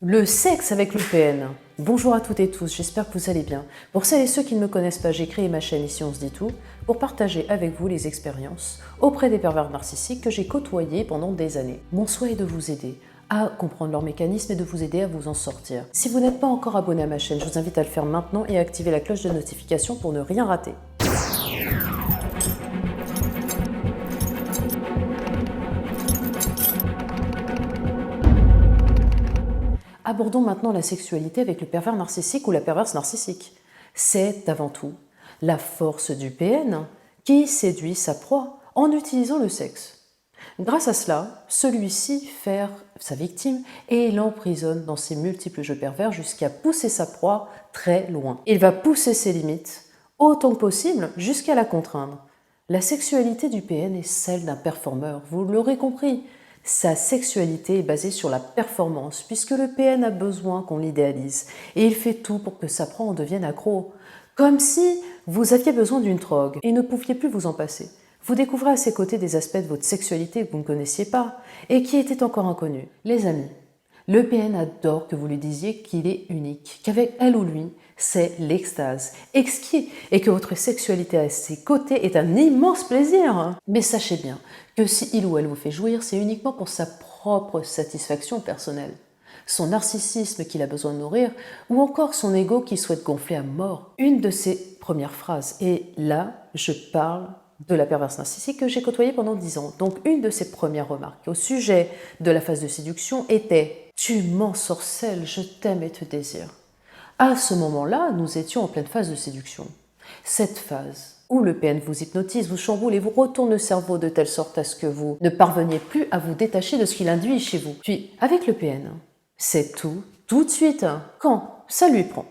Le sexe avec le PN. Bonjour à toutes et tous, j'espère que vous allez bien. Pour celles et ceux qui ne me connaissent pas, j'ai créé ma chaîne Ici on se dit tout pour partager avec vous les expériences auprès des pervers narcissiques que j'ai côtoyés pendant des années. Mon souhait est de vous aider à comprendre leurs mécanismes et de vous aider à vous en sortir. Si vous n'êtes pas encore abonné à ma chaîne, je vous invite à le faire maintenant et à activer la cloche de notification pour ne rien rater. Abordons maintenant la sexualité avec le pervers narcissique ou la perverse narcissique. C'est avant tout la force du PN qui séduit sa proie en utilisant le sexe. Grâce à cela, celui-ci fait sa victime et l'emprisonne dans ses multiples jeux pervers jusqu'à pousser sa proie très loin. Il va pousser ses limites autant que possible jusqu'à la contraindre. La sexualité du PN est celle d'un performeur, vous l'aurez compris. Sa sexualité est basée sur la performance, puisque le PN a besoin qu'on l'idéalise, et il fait tout pour que sa proie en devienne accro. Comme si vous aviez besoin d'une drogue et ne pouviez plus vous en passer. Vous découvrez à ses côtés des aspects de votre sexualité que vous ne connaissiez pas, et qui étaient encore inconnus. Les amis, le PN adore que vous lui disiez qu'il est unique, qu'avec elle ou lui, c'est l'extase, exquis, et que votre sexualité à ses côtés est un immense plaisir. Mais sachez bien que si il ou elle vous fait jouir, c'est uniquement pour sa propre satisfaction personnelle. Son narcissisme qu'il a besoin de nourrir, ou encore son ego qu'il souhaite gonfler à mort. Une de ses premières phrases, et là, je parle de la perverse narcissique que j'ai côtoyée pendant 10 ans. Donc une de ses premières remarques au sujet de la phase de séduction était « Tu m'ensorcelles, je t'aime et te désire ». À ce moment-là, nous étions en pleine phase de séduction. Cette phase où le PN vous hypnotise, vous chamboule et vous retourne le cerveau de telle sorte à ce que vous ne parveniez plus à vous détacher de ce qu'il induit chez vous. Puis, avec le PN, c'est tout de suite, quand ça lui prend.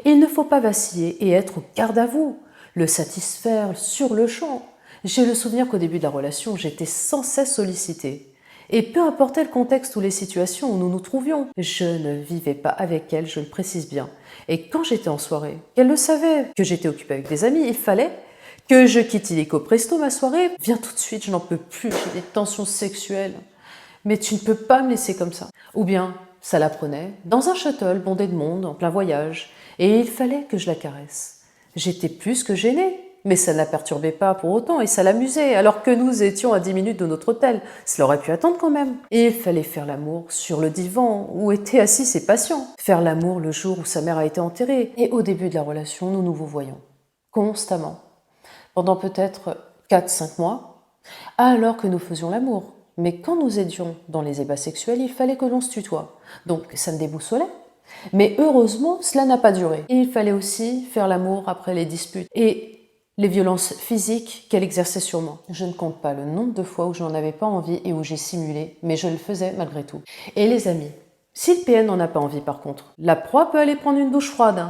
Il ne faut pas vaciller et être au garde à vous, le satisfaire sur le champ. J'ai le souvenir qu'au début de la relation, j'étais sans cesse sollicitée. Et peu importait le contexte ou les situations où nous nous trouvions, je ne vivais pas avec elle, je le précise bien. Et quand j'étais en soirée, qu'elle le savait, que j'étais occupée avec des amis, il fallait que je quitte illico presto ma soirée. Viens tout de suite, je n'en peux plus, j'ai des tensions sexuelles. Mais tu ne peux pas me laisser comme ça. Ou bien, ça la prenait dans un shuttle bondé de monde, en plein voyage, et il fallait que je la caresse. J'étais plus que gênée. Mais ça ne la perturbait pas pour autant et ça l'amusait, alors que nous étions à 10 minutes de notre hôtel. Cela aurait pu attendre quand même. Et il fallait faire l'amour sur le divan où étaient assis ses patients. Faire l'amour le jour où sa mère a été enterrée. Et au début de la relation, nous nous voyons. Constamment. Pendant peut-être 4-5 mois, alors que nous faisions l'amour. Mais quand nous étions dans les ébats sexuels, il fallait que l'on se tutoie. Donc ça me déboussolait. Mais heureusement, cela n'a pas duré. Et il fallait aussi faire l'amour après les disputes. Et les violences physiques qu'elle exerçait sur moi. Je ne compte pas le nombre de fois où je n'en avais pas envie et où j'ai simulé, mais je le faisais malgré tout. Et les amis, si le PN n'en a pas envie par contre, la proie peut aller prendre une douche froide,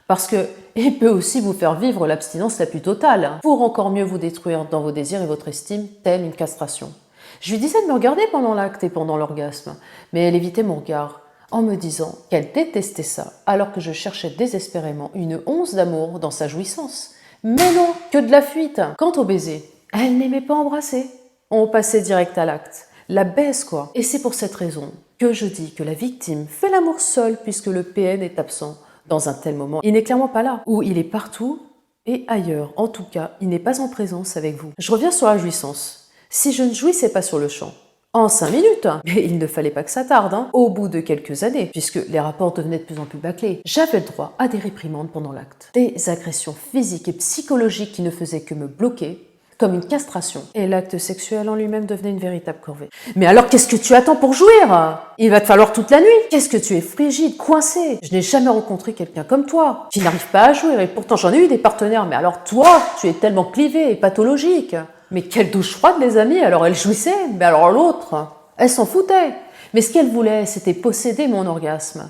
parce qu'il peut aussi vous faire vivre l'abstinence la plus totale, pour encore mieux vous détruire dans vos désirs et votre estime, telle une castration. Je lui disais de me regarder pendant l'acte et pendant l'orgasme, mais elle évitait mon regard, en me disant qu'elle détestait ça, alors que je cherchais désespérément une once d'amour dans sa jouissance. Mais non, que de la fuite. Quant au baiser, elle n'aimait pas embrasser. On passait direct à l'acte. La baise quoi. Et c'est pour cette raison que je dis que la victime fait l'amour seule puisque le PN est absent. Dans un tel moment, il n'est clairement pas là. Ou il est partout et ailleurs. En tout cas, il n'est pas en présence avec vous. Je reviens sur la jouissance. Si je ne jouissais pas sur le champ, en 5 minutes, mais il ne fallait pas que ça tarde, au bout de quelques années, puisque les rapports devenaient de plus en plus bâclés, j'avais le droit à des réprimandes pendant l'acte. Des agressions physiques et psychologiques qui ne faisaient que me bloquer, comme une castration. Et l'acte sexuel en lui-même devenait une véritable corvée. Mais alors qu'est-ce que tu attends pour jouir? Il va te falloir toute la nuit. Qu'est-ce que tu es frigide, coincé? Je n'ai jamais rencontré quelqu'un comme toi, qui n'arrive pas à jouir, et pourtant j'en ai eu des partenaires, mais alors toi, tu es tellement clivé et pathologique. Mais quelle douche froide, les amis. Alors elle jouissait, mais alors l'autre, elle s'en foutait. Mais ce qu'elle voulait, c'était posséder mon orgasme.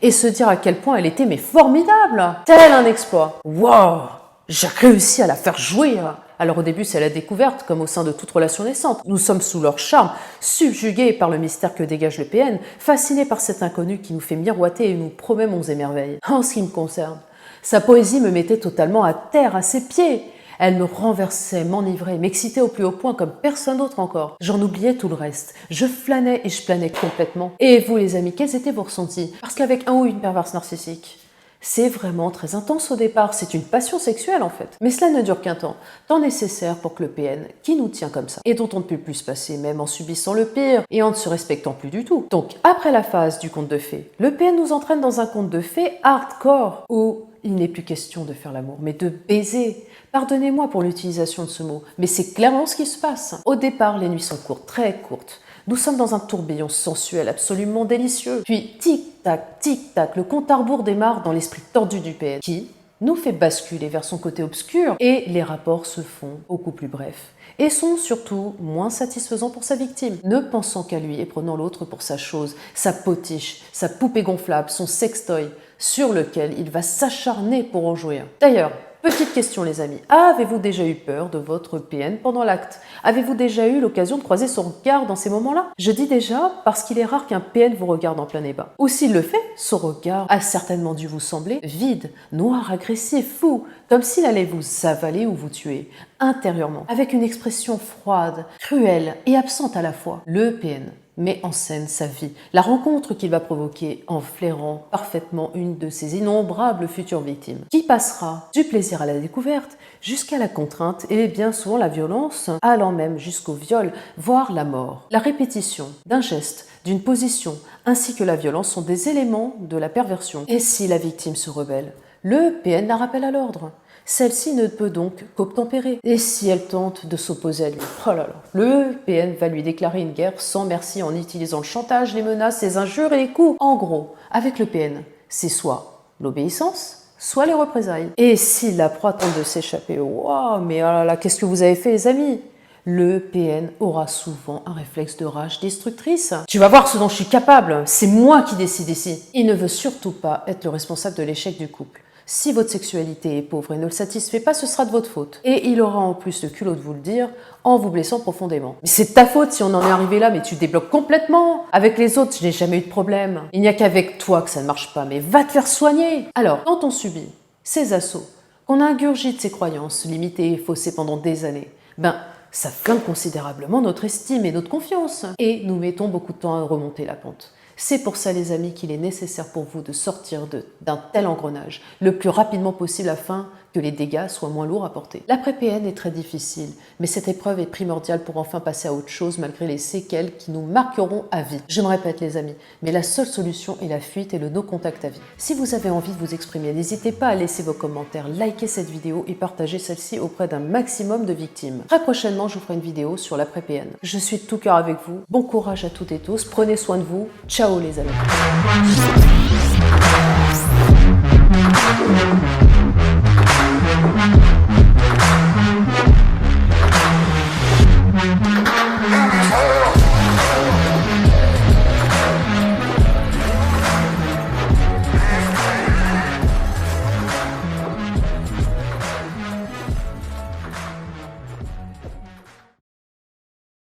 Et se dire à quel point elle était mais formidable. Tel un exploit. Waouh, j'ai réussi à la faire jouir. Alors au début, c'est la découverte, comme au sein de toute relation naissante. Nous sommes sous leur charme, subjugués par le mystère que dégage le PN, fascinés par cet inconnu qui nous fait miroiter et nous promet monts et merveilles. En ce qui me concerne, sa poésie me mettait totalement à terre, à ses pieds. Elle me renversait, m'enivrait, m'excitait au plus haut point comme personne d'autre encore. J'en oubliais tout le reste. Je flânais et je planais complètement. Et vous les amis, quels étaient vos ressentis? Parce qu'avec un ou une perverse narcissique, c'est vraiment très intense au départ, c'est une passion sexuelle en fait. Mais cela ne dure qu'un temps nécessaire pour que le PN, qui nous tient comme ça, et dont on ne peut plus se passer même en subissant le pire et en ne se respectant plus du tout. Donc après la phase du conte de fées, le PN nous entraîne dans un conte de fées hardcore où il n'est plus question de faire l'amour, mais de baiser. Pardonnez-moi pour l'utilisation de ce mot, mais c'est clairement ce qui se passe. Au départ, les nuits sont courtes, très courtes. Nous sommes dans un tourbillon sensuel absolument délicieux. Puis, tic-tac, le compte à rebours démarre dans l'esprit tordu du PN, qui nous fait basculer vers son côté obscur et les rapports se font beaucoup plus brefs et sont surtout moins satisfaisants pour sa victime, ne pensant qu'à lui et prenant l'autre pour sa chose, sa potiche, sa poupée gonflable, son sextoy, sur lequel il va s'acharner pour en jouir. D'ailleurs, petite question les amis, avez-vous déjà eu peur de votre PN pendant l'acte? Avez-vous déjà eu l'occasion de croiser son regard dans ces moments-là? Je dis déjà parce qu'il est rare qu'un PN vous regarde en plein ébat. Ou s'il le fait, son regard a certainement dû vous sembler vide, noir, agressif, fou, comme s'il allait vous avaler ou vous tuer, intérieurement, avec une expression froide, cruelle et absente à la fois. Le PN met en scène sa vie, la rencontre qu'il va provoquer en flairant parfaitement une de ses innombrables futures victimes, qui passera du plaisir à la découverte jusqu'à la contrainte et bien souvent la violence, allant même jusqu'au viol, voire la mort. La répétition d'un geste, d'une position, ainsi que la violence sont des éléments de la perversion. Et si la victime se rebelle, le PN la rappelle à l'ordre. Celle-ci ne peut donc qu'obtempérer. Et si elle tente de s'opposer à lui, oh là là, le PN va lui déclarer une guerre sans merci en utilisant le chantage, les menaces, les injures et les coups. En gros, avec le PN, c'est soit l'obéissance, soit les représailles. Et si la proie tente de s'échapper, waouh, mais oh là là, qu'est-ce que vous avez fait les amis? Le PN aura souvent un réflexe de rage destructrice. Tu vas voir ce dont je suis capable, c'est moi qui décide ici. Il ne veut surtout pas être le responsable de l'échec du couple. Si votre sexualité est pauvre et ne le satisfait pas, ce sera de votre faute. Et il aura en plus le culot de vous le dire en vous blessant profondément. Mais c'est de ta faute si on en est arrivé là, mais tu débloques complètement. Avec les autres, je n'ai jamais eu de problème. Il n'y a qu'avec toi que ça ne marche pas, mais va te faire soigner. Alors, quand on subit ces assauts, qu'on ingurgite ses croyances limitées et faussées pendant des années, ça flingue considérablement notre estime et notre confiance. Et nous mettons beaucoup de temps à remonter la pente. C'est pour ça les amis qu'il est nécessaire pour vous de sortir d'un tel engrenage le plus rapidement possible afin que les dégâts soient moins lourds à porter. L'après-PN est très difficile, mais cette épreuve est primordiale pour enfin passer à autre chose malgré les séquelles qui nous marqueront à vie. Je me répète les amis, mais la seule solution est la fuite et le no-contact à vie. Si vous avez envie de vous exprimer, n'hésitez pas à laisser vos commentaires, liker cette vidéo et partager celle-ci auprès d'un maximum de victimes. Très prochainement, je vous ferai une vidéo sur l'après-PN. Je suis de tout cœur avec vous, bon courage à toutes et tous, prenez soin de vous, ciao les amis.